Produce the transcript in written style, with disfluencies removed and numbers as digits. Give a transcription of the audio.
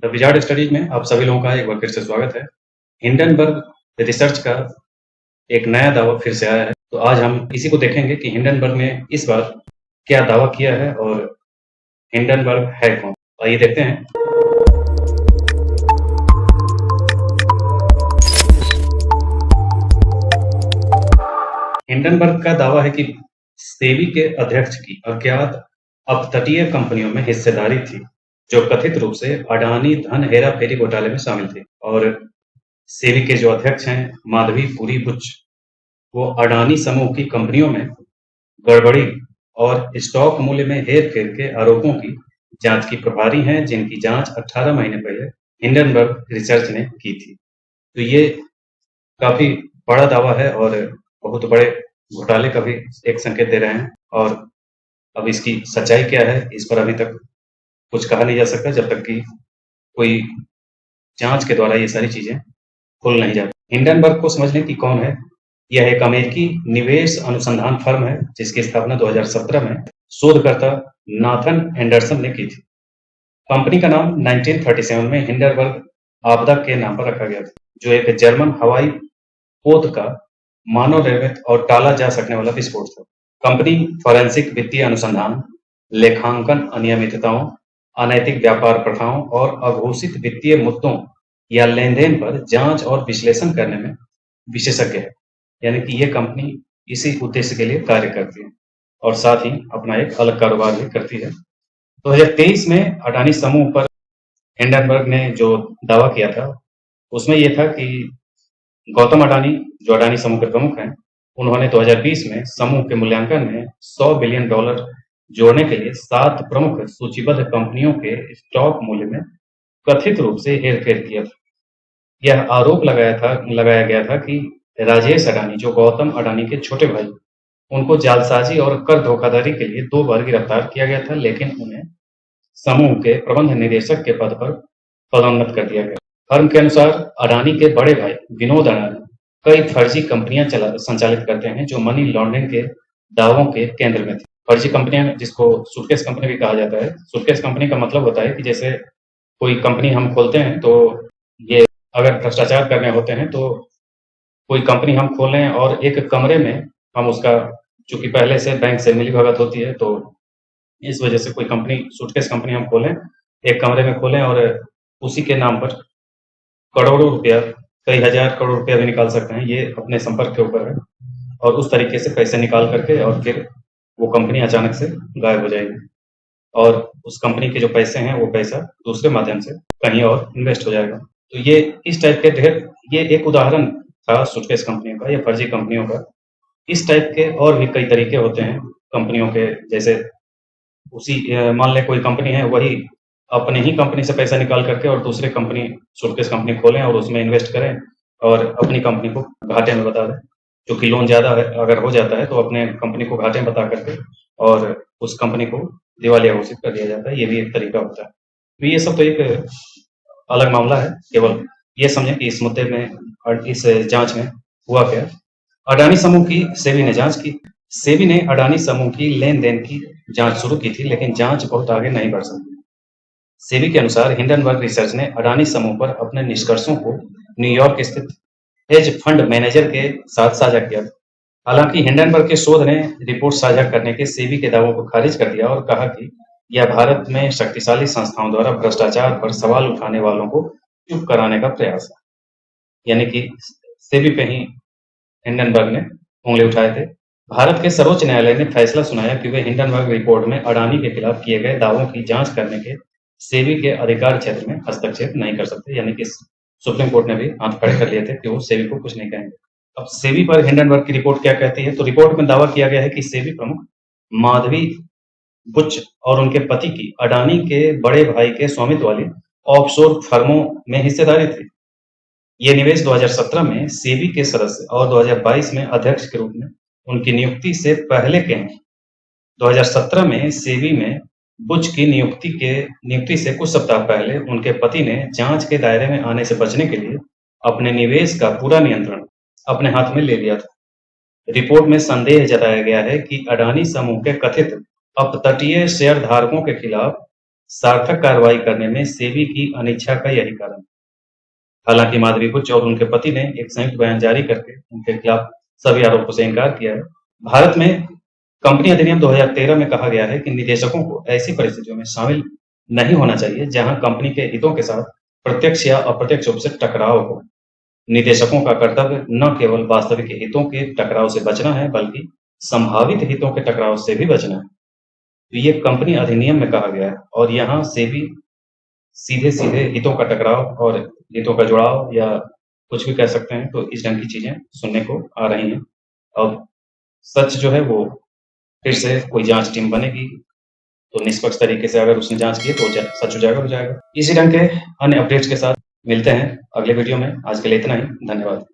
The wizard studies में आप सभी लोगों का एक बार फिर से स्वागत है। हिंडनबर्ग रिसर्च का एक नया दावा फिर से आया है, तो आज हम इसी को देखेंगे कि हिंडनबर्ग ने इस बार क्या दावा किया है और हिंडनबर्ग है कौन। आइए देखते हैं। हिंडनबर्ग का दावा है कि सेबी के अध्यक्ष की अज्ञात अपतटीय कंपनियों में हिस्सेदारी थी, जो कथित रूप से अडानी धन हेराफेरी घोटाले में शामिल थे। और सेबी के जो अध्यक्ष हैं माधवी पुरी बुच, वो अडानी समूह की कंपनियों में गड़बड़ी और स्टॉक मूल्य में हेरफेर के आरोपों की जांच की प्रभारी हैं, जिनकी जांच 18 महीने पहले हिंडनबर्ग रिसर्च ने की थी। तो ये काफी बड़ा दावा है और बहुत बड़े घोटाले का भी एक संकेत दे रहे हैं। और अब इसकी सच्चाई क्या है, इस पर अभी तक कुछ कहा नहीं जा सकता जब तक कि कोई जांच के द्वारा ये सारी चीजें खुल नहीं जाती। हिंडनबर्ग को समझने की कौन है। यह एक अमेरिकी निवेश अनुसंधान फर्म है, जिसकी स्थापना 2017 में शोधकर्ता नाथन एंडरसन ने की थी। कंपनी का नाम 1937 में हिंडनबर्ग आपदा के नाम पर रखा गया था, जो एक जर्मन हवाई पोत का मानव निर्मित और टाला जा सकने वाला विस्फोट था। कंपनी फॉरेंसिक वित्तीय अनुसंधान, लेखांकन अनियमितताओं, अनैतिक व्यापार प्रथाओं और अघोषित वित्तीय मुद्दों या लेन-देन पर जांच और विश्लेषण करने में विशेषज्ञ है। यानी कि ये कंपनी इसी उद्देश्य के लिए कार्य करती है और साथ ही अपना एक अलग कारोबार भी करती है। 2023 में अडानी समूह पर हिंडनबर्ग ने जो दावा किया था, उसमें यह था कि गौतम अडानी, जो अडानी समूह के प्रमुख हैं, उन्होंने 2020 में समूह के मूल्यांकन में $100 बिलियन जोड़ने के लिए 7 प्रमुख सूचीबद्ध कंपनियों के स्टॉक मूल्य में कथित रूप से हेरफेर किया था। यह आरोप लगाया गया था कि राजेश अडानी, जो गौतम अडानी के छोटे भाई, उनको जालसाजी और कर धोखाधड़ी के लिए 2 बार गिरफ्तार किया गया था, लेकिन उन्हें समूह के प्रबंध निदेशक के पद पर पदोन्नत कर दिया गया। फर्म के अनुसार अडानी के बड़े भाई विनोद अडानी कई फर्जी कंपनियां संचालित करते हैं, जो मनी लॉन्ड्रिंग के दावों के केंद्र में थी। फर्जी कंपनियां, जिसको सूटकेस कंपनी भी कहा जाता है। सूटकेस कंपनी का मतलब होता है कि जैसे कोई कंपनी हम खोलते हैं, तो ये अगर भ्रष्टाचार करने होते हैं तो कोई कंपनी हम खोलें और एक कमरे में हम उसका, चूंकि पहले से बैंक से मिलीभगत होती है, तो इस वजह से कोई कंपनी, सूटकेस कंपनी हम खोलें, एक कमरे में खोलें और उसी के नाम पर करोड़ों रुपया, कई हजार करोड़ रुपया भी निकाल सकते हैं। ये अपने संपर्क के ऊपर है। और उस तरीके से पैसे निकाल करके और फिर वो कंपनी अचानक से गायब हो जाएगी और उस कंपनी के जो पैसे हैं वो पैसा दूसरे माध्यम से कहीं और इन्वेस्ट हो जाएगा। तो ये इस टाइप के ये एक उदाहरण था सूटकेस कंपनियों का या फर्जी कंपनियों का। इस टाइप के और भी कई तरीके होते हैं कंपनियों के। जैसे मान लें कोई कंपनी है, वही अपने ही कंपनी से पैसा निकाल करके और दूसरे कंपनी, सूटकेस कंपनी खोलें और उसमें इन्वेस्ट करें और अपनी कंपनी को घाटे में बता दें। जो कि लोन ज्यादा अगर हो जाता है तो अपने कंपनी को घाटे में बता करके और उस कंपनी को दिवालिया घोषित कर दिया जाता है। ये भी एक तरीका होता है। तो ये सब तो एक अलग मामला है। केवल ये समझें कि इस मुद्दे में और इस जांच में हुआ क्या। अडानी समूह की सेबी ने जांच की। सेबी ने अडानी समूह की लेन देन की जांच शुरू की थी, लेकिन जांच बहुत आगे नहीं बढ़ सकी। सेबी के अनुसार हिंडनबर्ग रिसर्च ने अडानी समूह पर अपने निष्कर्षों को न्यूयॉर्क स्थित हेज फंड मैनेजर के साथ साझा किया। हालांकि हिंडनबर्ग के शोध ने रिपोर्ट साझा करने के सेबी के दावों को खारिज कर दिया और कहा कि यह भारत में शक्तिशाली संस्थाओं द्वारा भ्रष्टाचार पर सवाल उठाने वालों को चुप कराने का प्रयास है। यानी कि सेबी पे ही हिंडनबर्ग ने उंगली उठाए थे। भारत के सर्वोच्च न्यायालय ने फैसला सुनाया कि वे हिंडनबर्ग रिपोर्ट में अडानी के खिलाफ किए गए दावों की जांच करने के सेबी के अधिकार क्षेत्र में हस्तक्षेप नहीं कर सकते। यानी कि सुप्रीम कोर्ट ने भी हाथ खड़े कर लिए थे कि वो सेबी को कुछ नहीं कहेंगे। अब सेबी पर हिंडनबर्ग की रिपोर्ट क्या कहती है, तो रिपोर्ट में दावा किया गया है कि सेबी प्रमुख माधवी बुच और उनके पति की अडानी के बड़े भाई के स्वामित्व वाली ऑफशोर फर्मों में हिस्सेदारी थी। ये निवेश 2017 में सेबी के सदस्य और 2022 में अध्यक्ष के रूप में उनकी नियुक्ति से पहले के हैं। 2017 में सेबी में बुच की नियुक्ति से कुछ सप्ताह पहले उनके पति ने जांच के दायरे में आने से बचने के लिए अपने निवेश का पूरा नियंत्रण अपने हाथ में ले लिया था। रिपोर्ट में संदेह जताया गया है कि अडानी समूह के कथित अपतटीय शेयर धारकों के खिलाफ सार्थक कार्रवाई करने में सेबी की अनिच्छा का यही कारण है। हालांकि माधवी बुच और उनके पति ने एक संयुक्त बयान जारी करके उनके खिलाफ सभी आरोपों से इनकार किया है। भारत में कंपनी अधिनियम 2013 में कहा गया है कि निदेशकों को ऐसी परिस्थितियों में शामिल नहीं होना चाहिए जहां कंपनी के हितों के साथ प्रत्यक्ष या अप्रत्यक्ष रूप से टकराव हो। निदेशकों का कर्तव्य न केवल वास्तविक हितों के टकराव से बचना है, बल्कि संभावित हितों के टकराव से भी बचना है। तो ये कंपनी अधिनियम में कहा गया है और यहाँ से भी सीधे-सीधे हितों का टकराव और हितों का जुड़ाव या कुछ भी कह सकते हैं, तो इस ढंग की चीजें सुनने को आ रही हैं। अब सच जो है वो फिर से कोई जांच टीम बनेगी, तो निष्पक्ष तरीके से अगर उसने जांच की तो सच उजागर हो जाएगा। इसी ढंग के अन्य अपडेट्स के साथ मिलते हैं अगले वीडियो में। आज के लिए इतना ही। धन्यवाद।